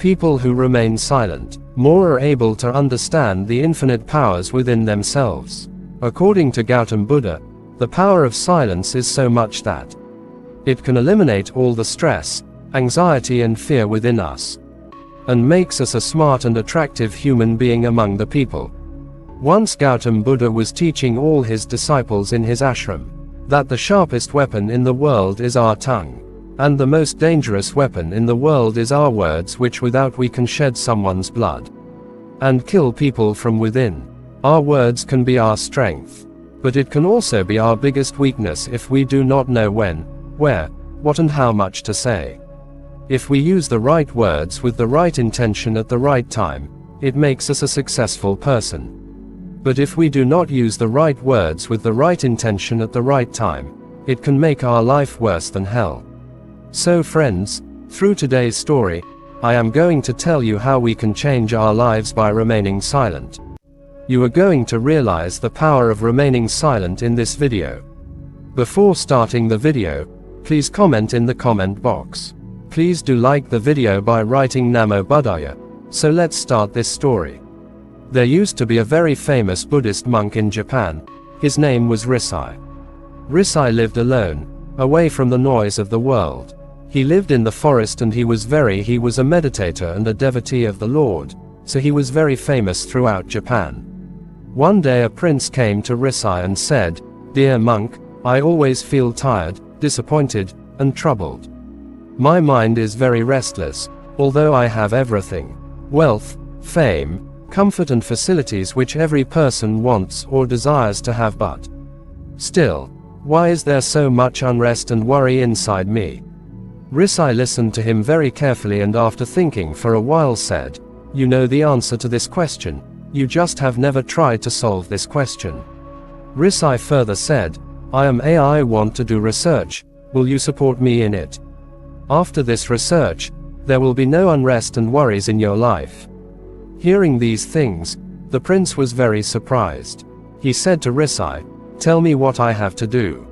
People who remain silent, more are able to understand the infinite powers within themselves. According to Gautam Buddha, the power of silence is so much that it can eliminate all the stress, anxiety and fear within us, and makes us a smart and attractive human being among the people. Once Gautam Buddha was teaching all his disciples in his ashram that the sharpest weapon in the world is our tongue, and the most dangerous weapon in the world is our words, which without we can shed someone's blood and kill people from within. Our words can be our strength, but it can also be our biggest weakness if we do not know when, where, what and how much to say. If we use the right words with the right intention at the right time, it makes us a successful person. But if we do not use the right words with the right intention at the right time, it can make our life worse than hell. So friends, through today's story, I am going to tell you how we can change our lives by remaining silent. You are going to realize the power of remaining silent in this video. Before starting the video, please comment in the comment box. Please do like the video by writing Namo Buddhaya. So let's start this story. There used to be a very famous Buddhist monk in Japan. His name was Risai. Risai lived alone, away from the noise of the world. He lived in the forest and he was a meditator and a devotee of the Lord, so he was very famous throughout Japan. One day a prince came to Risai and said, "Dear monk, I always feel tired, disappointed, and troubled. My mind is very restless, although I have everything: wealth, fame, comfort and facilities which every person wants or desires to have, but still, why is there so much unrest and worry inside me?" Risai listened to him very carefully and after thinking for a while said, "You know the answer to this question, you just have never tried to solve this question." Risai further said, I want to do research, will you support me in it? After this research, there will be no unrest and worries in your life. Hearing these things, the prince was very surprised. He said to Risai, "Tell me what I have to do.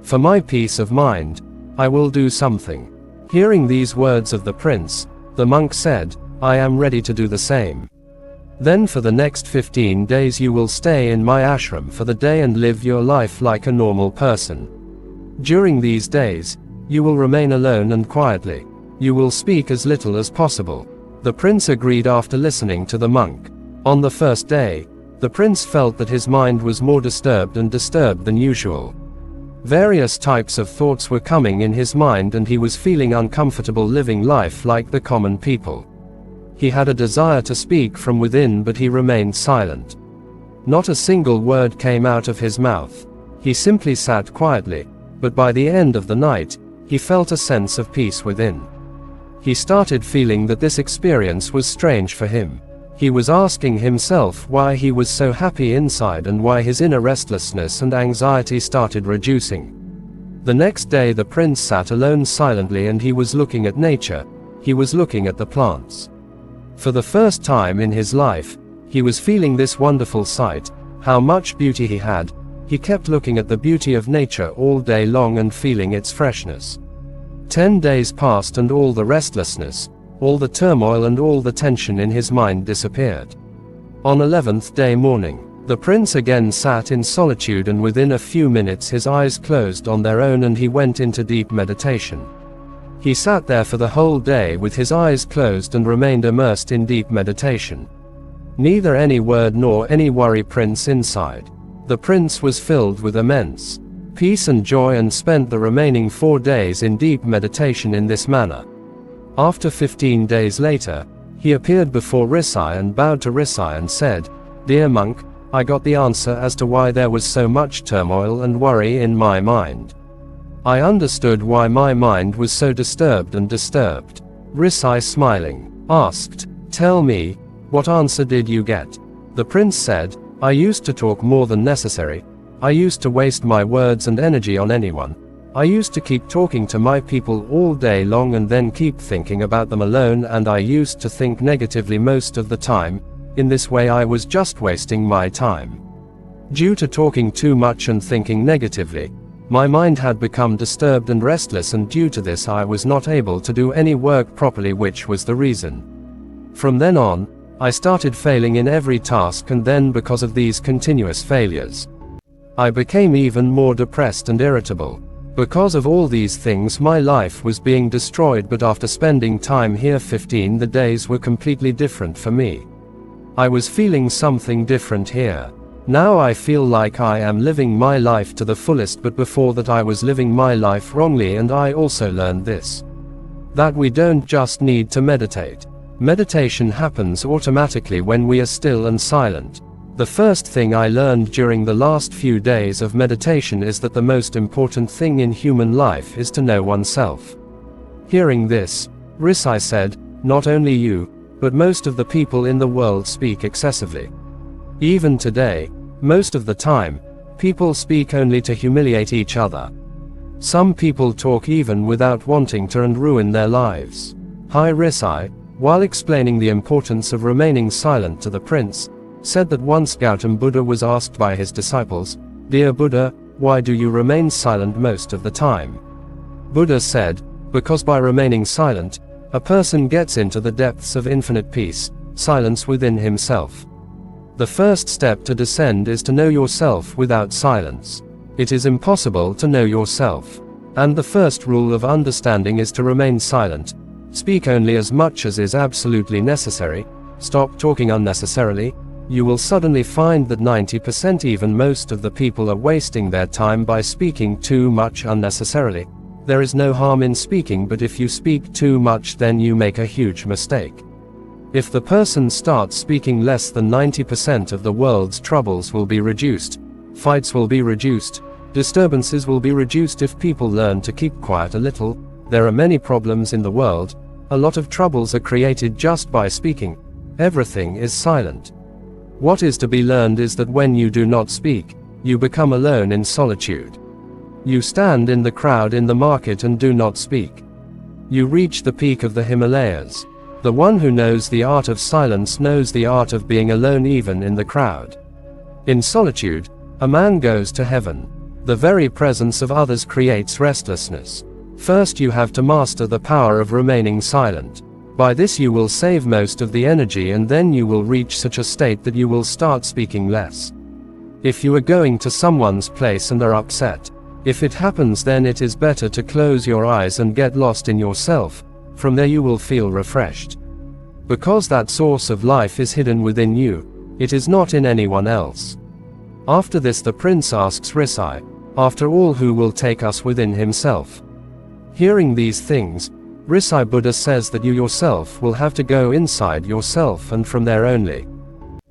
For my peace of mind, I will do something." Hearing these words of the prince, the monk said, "I am ready to do the same. Then for the next 15 days you will stay in my ashram for the day and live your life like a normal person. During these days, you will remain alone and quietly. You will speak as little as possible." The prince agreed after listening to the monk. On the first day, the prince felt that his mind was more disturbed than usual. Various types of thoughts were coming in his mind and he was feeling uncomfortable living life like the common people. He had a desire to speak from within, but he remained silent. Not a single word came out of his mouth. He simply sat quietly, but by the end of the night, he felt a sense of peace within. He started feeling that this experience was strange for him. He was asking himself why he was so happy inside and why his inner restlessness and anxiety started reducing. The next day the prince sat alone silently and he was looking at nature. He was looking at the plants. For the first time in his life, he was feeling this wonderful sight, how much beauty he had. He kept looking at the beauty of nature all day long and feeling its freshness. 10 days passed and all the restlessness, all the turmoil and all the tension in his mind disappeared. On 11th day morning, the prince again sat in solitude and within a few minutes his eyes closed on their own and he went into deep meditation. He sat there for the whole day with his eyes closed and remained immersed in deep meditation. Neither any word nor any worry prince inside. The prince was filled with immense peace and joy and spent the remaining 4 days in deep meditation in this manner. After 15 days later, he appeared before Risai and bowed to Risai and said, "Dear monk, I got the answer as to why there was so much turmoil and worry in my mind. I understood why my mind was so disturbed. Risai, smiling, asked, "Tell me, what answer did you get?" The prince said, "I used to talk more than necessary. I used to waste my words and energy on anyone. I used to keep talking to my people all day long and then keep thinking about them alone, and I used to think negatively most of the time. In this way I was just wasting my time. Due to talking too much and thinking negatively, my mind had become disturbed and restless, and due to this I was not able to do any work properly, which was the reason From then on, I started failing in every task, and then because of these continuous failures, I became even more depressed and irritable. Because of all these things my life was being destroyed, but after spending time here 15 the days were completely different for me. I was feeling something different here. Now I feel like I am living my life to the fullest, but before that I was living my life wrongly, and I also learned this. That we don't just need to meditate. Meditation happens automatically when we are still and silent. The first thing I learned during the last few days of meditation is that the most important thing in human life is to know oneself. Hearing this, Risai said, "Not only you, but most of the people in the world speak excessively. Even today, most of the time, people speak only to humiliate each other. Some people talk even without wanting to and ruin their lives." Hi Risai, while explaining the importance of remaining silent to the prince, said that once Gautam Buddha was asked by his disciples, "Dear Buddha, why do you remain silent most of the time?" Buddha said, "Because by remaining silent, a person gets into the depths of infinite peace, silence within himself. The first step to descend is to know yourself without silence. It is impossible to know yourself. And the first rule of understanding is to remain silent. Speak only as much as is absolutely necessary. Stop talking unnecessarily. You will suddenly find that 90% even most of the people are wasting their time by speaking too much unnecessarily. There is no harm in speaking, but if you speak too much then you make a huge mistake. If the person starts speaking less, than 90% of the world's troubles will be reduced. Fights will be reduced. Disturbances will be reduced if people learn to keep quiet a little. There are many problems in the world. A lot of troubles are created just by speaking. Everything is silent. What is to be learned is that when you do not speak, you become alone in solitude. You stand in the crowd in the market and do not speak. You reach the peak of the Himalayas. The one who knows the art of silence knows the art of being alone even in the crowd. In solitude, a man goes to heaven. The very presence of others creates restlessness. First you have to master the power of remaining silent. By this you will save most of the energy, and then you will reach such a state that you will start speaking less. If you are going to someone's place and are upset, if it happens, then it is better to close your eyes and get lost in yourself. From there you will feel refreshed. Because that source of life is hidden within you, it is not in anyone else. After this the prince asks Risai, "After all, who will take us within himself?" Hearing these things, Risai Buddha says that you yourself will have to go inside yourself, and from there only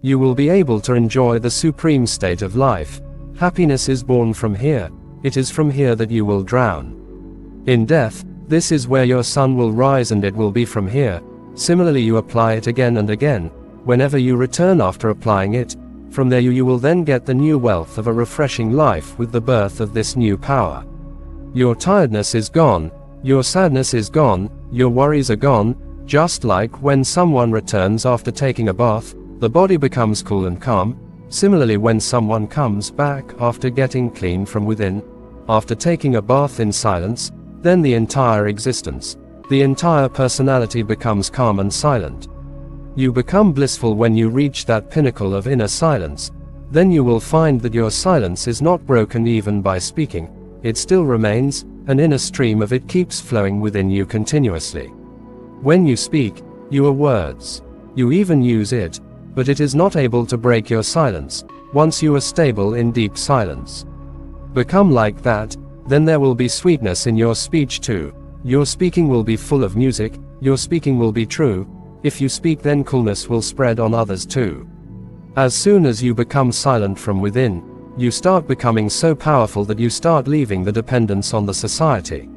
you will be able to enjoy the supreme state of life. Happiness is born from here. It is from here that you will drown. In death, this is where your sun will rise, and it will be from here. Similarly you apply it again and again. Whenever you return after applying it, from there you will then get the new wealth of a refreshing life with the birth of this new power. Your tiredness is gone. Your sadness is gone, your worries are gone. Just like when someone returns after taking a bath, the body becomes cool and calm. Similarly, when someone comes back after getting clean from within, after taking a bath in silence, then the entire existence, the entire personality becomes calm and silent. You become blissful when you reach that pinnacle of inner silence. Then you will find that your silence is not broken even by speaking. It still remains. An inner stream of it keeps flowing within you continuously. When you speak, you are words. You even use it, but it is not able to break your silence, once you are stable in deep silence. Become like that, then there will be sweetness in your speech too. Your speaking will be full of music, your speaking will be true. If you speak, then coolness will spread on others too. As soon as you become silent from within, you start becoming so powerful that you start leaving the dependence on the society.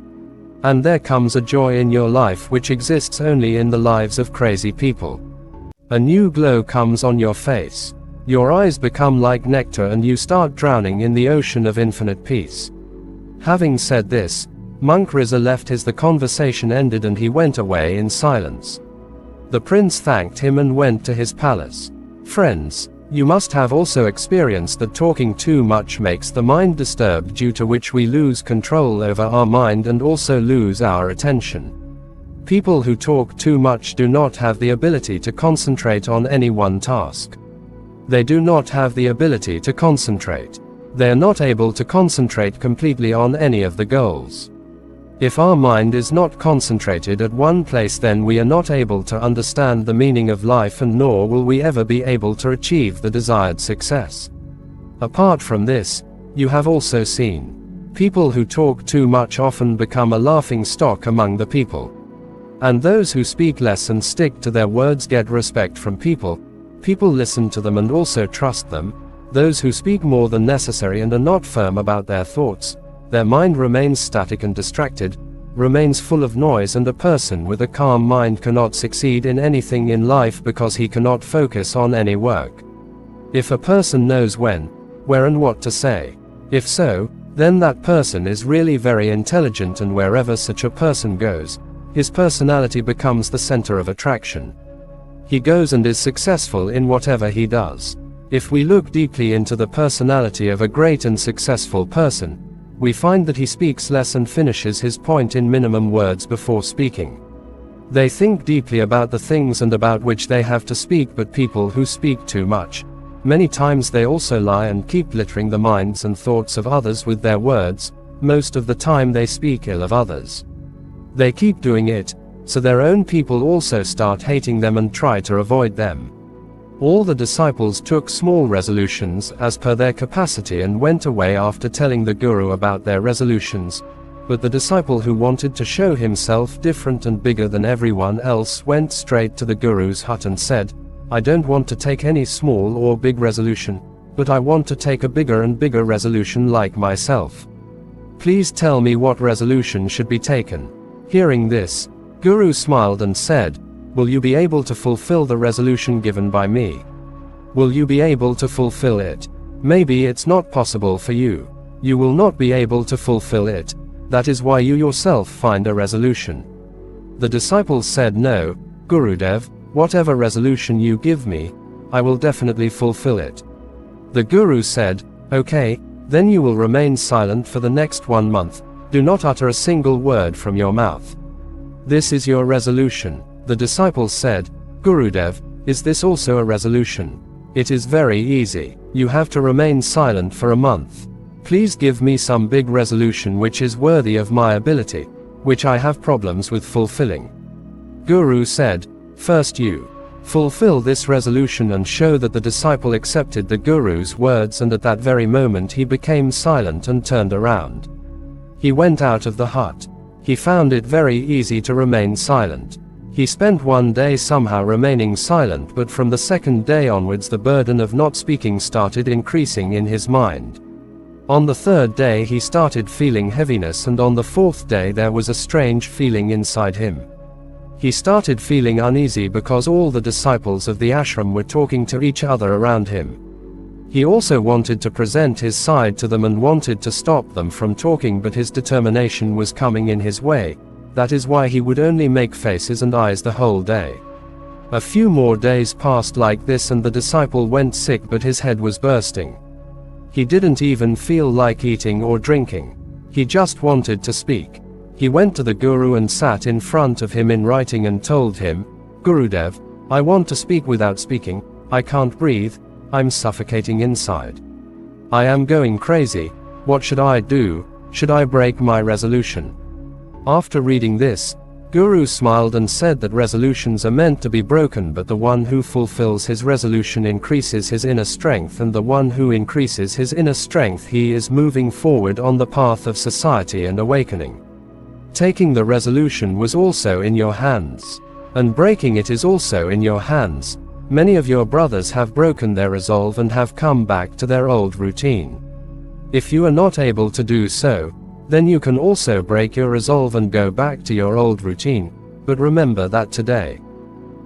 And there comes a joy in your life which exists only in the lives of crazy people. A new glow comes on your face. Your eyes become like nectar and you start drowning in the ocean of infinite peace. Having said this, Monk Riza left the conversation ended and he went away in silence. The prince thanked him and went to his palace. Friends, you must have also experienced that talking too much makes the mind disturbed, due to which we lose control over our mind and also lose our attention. People who talk too much do not have the ability to concentrate on any one task. They do not have the ability to concentrate. They are not able to concentrate completely on any of the goals. If our mind is not concentrated at one place, then we are not able to understand the meaning of life, and nor will we ever be able to achieve the desired success. Apart from this, you have also seen people who talk too much often become a laughing stock among the people. And those who speak less and stick to their words get respect from people. People listen to them and also trust them. Those who speak more than necessary and are not firm about their thoughts, their mind remains static and distracted, remains full of noise, and a person with a calm mind cannot succeed in anything in life because he cannot focus on any work. If a person knows when, where and what to say, if so, then that person is really very intelligent, and wherever such a person goes, his personality becomes the center of attraction. He goes and is successful in whatever he does. If we look deeply into the personality of a great and successful person, we find that he speaks less and finishes his point in minimum words before speaking. They think deeply about the things and about which they have to speak, but people who speak too much, many times they also lie and keep littering the minds and thoughts of others with their words. Most of the time they speak ill of others. They keep doing it, so their own people also start hating them and try to avoid them. All the disciples took small resolutions as per their capacity and went away after telling the Guru about their resolutions. But the disciple who wanted to show himself different and bigger than everyone else went straight to the Guru's hut and said, "I don't want to take any small or big resolution, but I want to take a bigger and bigger resolution like myself. Please tell me what resolution should be taken." Hearing this, Guru smiled and said, "Will you be able to fulfill the resolution given by me? Will you be able to fulfill it? Maybe it's not possible for you. You will not be able to fulfill it. That is why you yourself find a resolution." The disciples said, "No, Gurudev, whatever resolution you give me, I will definitely fulfill it." The Guru said, "Okay, then you will remain silent for the next 1 month. Do not utter a single word from your mouth. This is your resolution." The disciples said, "Gurudev, is this also a resolution?" "It is very easy. You have to remain silent for a month. Please give me some big resolution which is worthy of my ability, which I have problems with fulfilling." Guru said, "First you fulfill this resolution," and show that the disciple accepted the Guru's words, and at that very moment he became silent and turned around. He went out of the hut. He found it very easy to remain silent. He spent 1 day somehow remaining silent, but from the second day onwards the burden of not speaking started increasing in his mind. On the third day he started feeling heaviness, and on the fourth day there was a strange feeling inside him. He started feeling uneasy because all the disciples of the ashram were talking to each other around him. He also wanted to present his side to them and wanted to stop them from talking, but his determination was coming in his way. That is why he would only make faces and eyes the whole day. A few more days passed like this, and the disciple went sick, but his head was bursting. He didn't even feel like eating or drinking. He just wanted to speak. He went to the Guru and sat in front of him in writing and told him, "Gurudev, I want to speak without speaking. I can't breathe. I'm suffocating inside. I am going crazy. What should I do? Should I break my resolution?" After reading this, Guru smiled and said that resolutions are meant to be broken, but the one who fulfills his resolution increases his inner strength, and the one who increases his inner strength, he is moving forward on the path of society and awakening. Taking the resolution was also in your hands, and breaking it is also in your hands. Many of your brothers have broken their resolve and have come back to their old routine. If you are not able to do so, then you can also break your resolve and go back to your old routine, but remember that today.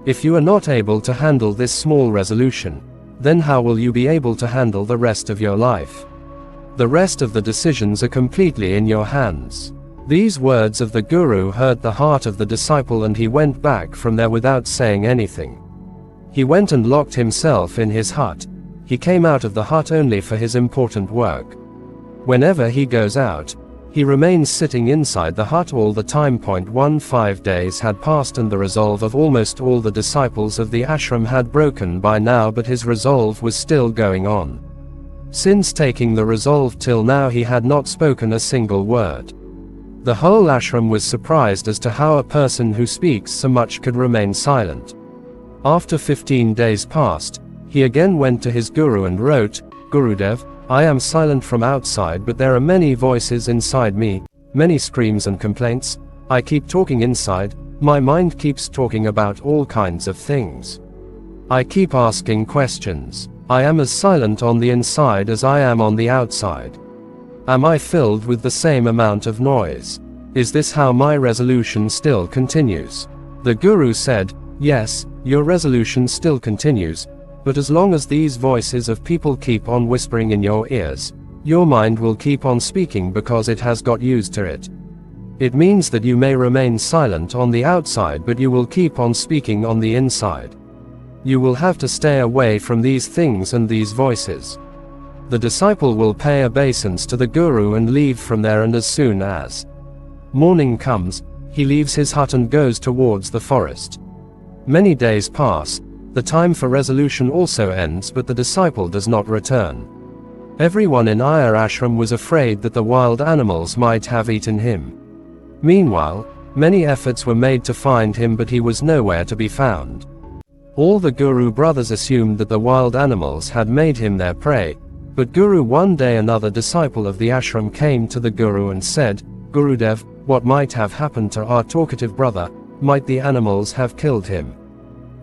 If you are not able to handle this small resolution, then how will you be able to handle the rest of your life? The rest of the decisions are completely in your hands. These words of the Guru hurt the heart of the disciple, and he went back from there without saying anything. He went and locked himself in his hut. He came out of the hut only for his important work. Whenever he goes out, He remains sitting inside the hut all the time. 15 days had passed and the resolve of almost all the disciples of the ashram had broken by now, but his resolve was still going on. Since taking the resolve till now he had not spoken a single word. The whole ashram was surprised as to how a person who speaks so much could remain silent. After 15 days passed, he again went to his guru and wrote, "Gurudev, I am silent from outside, but there are many voices inside me, many screams and complaints. I keep talking inside, my mind keeps talking about all kinds of things. I keep asking questions. I am as silent on the inside as I am on the outside. Am I filled with the same amount of noise? Is this how my resolution still continues?" The guru said, "Yes, your resolution still continues, but as long as these voices of people keep on whispering in your ears, your mind will keep on speaking because it has got used to it. It means that you may remain silent on the outside, but you will keep on speaking on the inside. You will have to stay away from these things and these voices." The disciple will pay obeisance to the guru and leave from there, and as soon as morning comes, he leaves his hut and goes towards the forest. Many days pass, the time for resolution also ends, but the disciple does not return. Everyone in our ashram was afraid that the wild animals might have eaten him. Meanwhile, many efforts were made to find him, but he was nowhere to be found. All the guru brothers assumed that the wild animals had made him their prey, but one day another disciple of the ashram came to the guru and said, "Gurudev, what might have happened to our talkative brother? Might the animals have killed him?"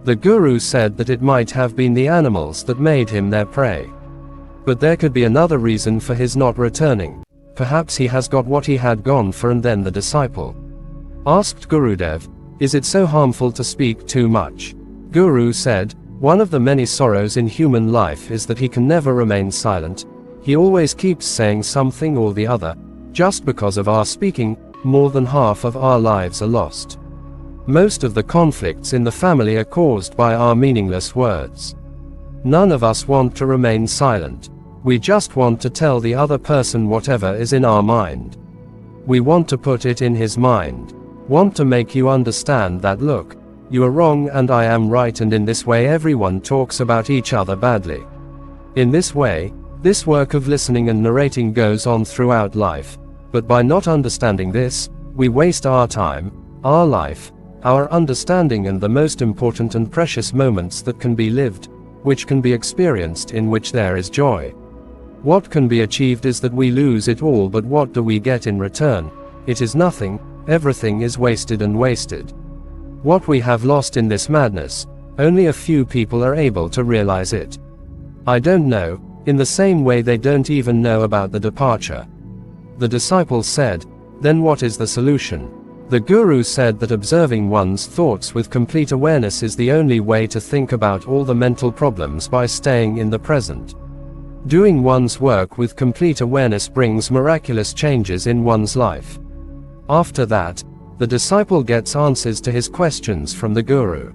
The guru said that it might have been the animals that made him their prey. But there could be another reason for his not returning. Perhaps he has got what he had gone for. And then the disciple asked Gurudev, "Is it so harmful to speak too much?" Guru said, "One of the many sorrows in human life is that he can never remain silent. He always keeps saying something or the other. Just because of our speaking, more than half of our lives are lost. Most of the conflicts in the family are caused by our meaningless words. None of us want to remain silent. We just want to tell the other person whatever is in our mind. We want to put it in his mind. Want to make you understand that, look, you are wrong and I am right, and in this way everyone talks about each other badly. In this way, this work of listening and narrating goes on throughout life, but by not understanding this, we waste our time, our life, our understanding, and the most important and precious moments that can be lived, which can be experienced, in which there is joy. What can be achieved is that we lose it all, but what do we get in return? It is nothing. Everything is wasted and wasted. What we have lost in this madness, only a few people are able to realize it. I don't know, in the same way they don't even know about the departure." The disciple said, "Then what is the solution?" The guru said that observing one's thoughts with complete awareness is the only way to think about all the mental problems by staying in the present. Doing one's work with complete awareness brings miraculous changes in one's life. After that, the disciple gets answers to his questions from the guru.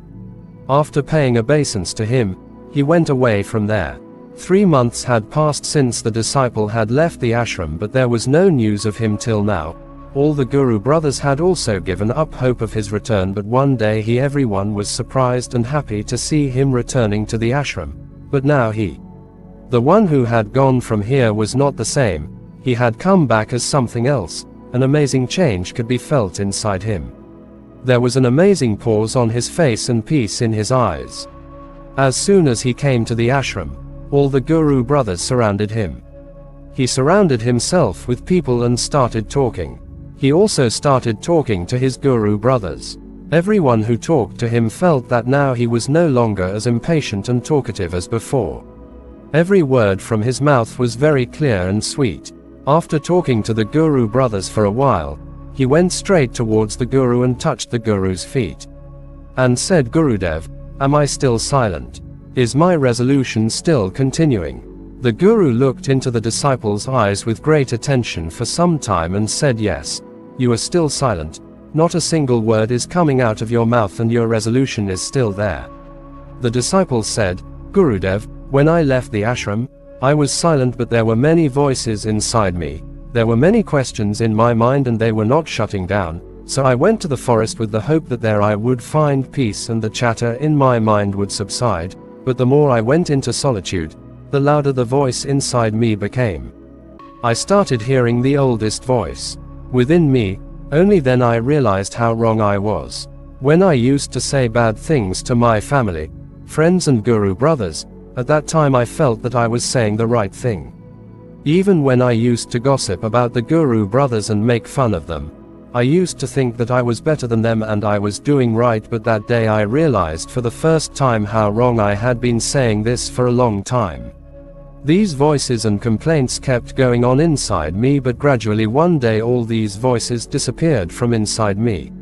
After paying obeisance to him, he went away from there. 3 months had passed since the disciple had left the ashram, but there was no news of him till now. All the guru brothers had also given up hope of his return, but one day everyone was surprised and happy to see him returning to the ashram. But now the one who had gone from here, was not the same. He had come back as something else. An amazing change could be felt inside him. There was an amazing pause on his face and peace in his eyes. As soon as he came to the ashram, all the guru brothers surrounded him. He surrounded himself with people and started talking. He also started talking to his guru brothers. Everyone who talked to him felt that now he was no longer as impatient and talkative as before. Every word from his mouth was very clear and sweet. After talking to the guru brothers for a while, he went straight towards the guru and touched the guru's feet. And said, "Gurudev, am I still silent? Is my resolution still continuing?" The guru looked into the disciple's eyes with great attention for some time and said, "Yes, you are still silent. Not a single word is coming out of your mouth and your resolution is still there." The disciple said, "Gurudev, when I left the ashram, I was silent, but there were many voices inside me, There were many questions in my mind and they were not shutting down, so I went to the forest with the hope that there I would find peace and the chatter in my mind would subside, but the more I went into solitude, the louder the voice inside me became. I started hearing the oldest voice within me. Only then I realized how wrong I was. When I used to say bad things to my family, friends and guru brothers, at that time I felt that I was saying the right thing. Even when I used to gossip about the guru brothers and make fun of them, I used to think that I was better than them and I was doing right, but that day I realized for the first time how wrong I had been saying this for a long time. These voices and complaints kept going on inside me, but gradually one day all these voices disappeared from inside me.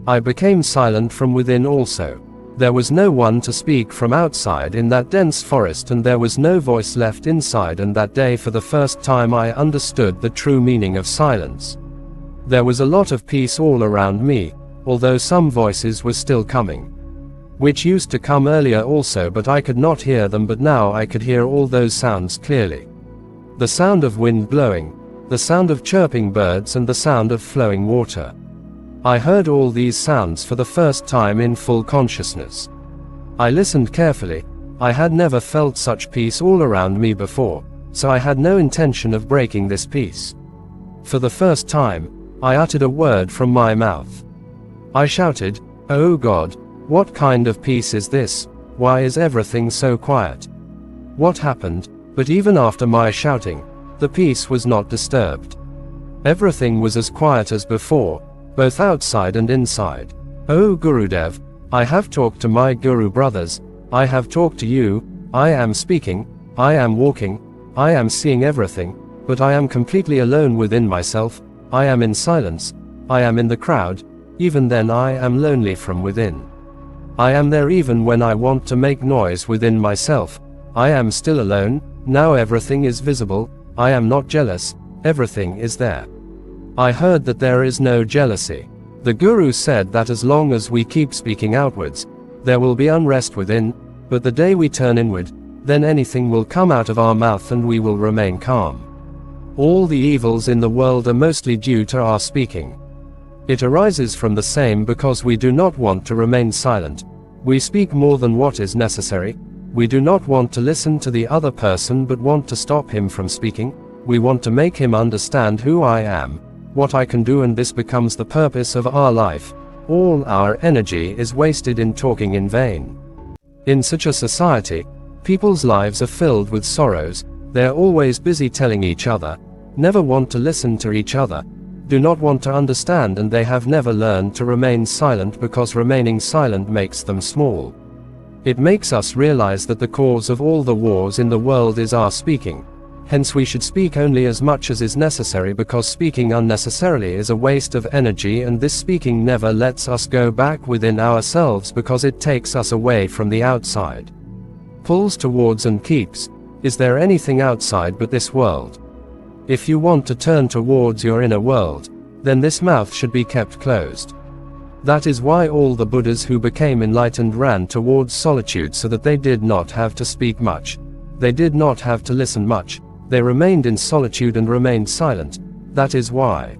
I became silent from within also. There was no one to speak from outside in that dense forest, and there was no voice left inside, and that day for the first time I understood the true meaning of silence. There was a lot of peace all around me, although some voices were still coming. Which used to come earlier also, but I could not hear them, but now I could hear all those sounds clearly. The sound of wind blowing, the sound of chirping birds and the sound of flowing water. I heard all these sounds for the first time in full consciousness. I listened carefully. I had never felt such peace all around me before, so I had no intention of breaking this peace. For the first time, I uttered a word from my mouth. I shouted, "Oh God, what kind of peace is this? Why is everything so quiet? What happened?" But even after my shouting, the peace was not disturbed. Everything was as quiet as before, both outside and inside. "Oh Gurudev, I have talked to my Guru brothers, I have talked to you, I am speaking, I am walking, I am seeing everything, but I am completely alone within myself, I am in silence, I am in the crowd, even then I am lonely from within. I am there even when I want to make noise within myself, I am still alone, now everything is visible, I am not jealous, everything is there." I heard that there is no jealousy. The Guru said that as long as we keep speaking outwards, there will be unrest within, but the day we turn inward, then anything will come out of our mouth and we will remain calm. All the evils in the world are mostly due to our speaking. It arises from the same because we do not want to remain silent. We speak more than what is necessary. We do not want to listen to the other person but want to stop him from speaking. We want to make him understand who I am, what I can do, and this becomes the purpose of our life. All our energy is wasted in talking in vain. In such a society, people's lives are filled with sorrows. They're always busy telling each other, never want to listen to each other, do not want to understand, and they have never learned to remain silent because remaining silent makes them small. It makes us realize that the cause of all the wars in the world is our speaking. Hence we should speak only as much as is necessary, because speaking unnecessarily is a waste of energy, and this speaking never lets us go back within ourselves because it takes us away from the outside. Pulls towards and keeps. Is there anything outside but this world? If you want to turn towards your inner world, then this mouth should be kept closed. That is why all the Buddhas who became enlightened ran towards solitude, so that they did not have to speak much. They did not have to listen much. They remained in solitude and remained silent. That is why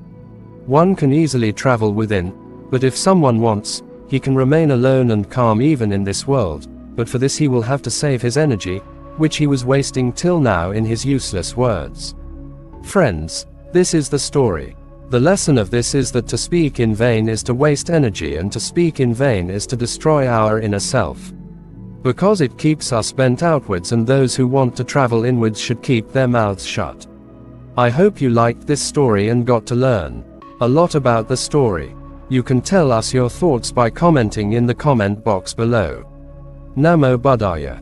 one can easily travel within, but if someone wants, he can remain alone and calm even in this world, but for this he will have to save his energy, which he was wasting till now in his useless words. Friends, this is the story. The lesson of this is that to speak in vain is to waste energy, and to speak in vain is to destroy our inner self. Because it keeps us bent outwards, and those who want to travel inwards should keep their mouths shut. I hope you liked this story and got to learn a lot about the story. You can tell us your thoughts by commenting in the comment box below. Namo Buddhaya.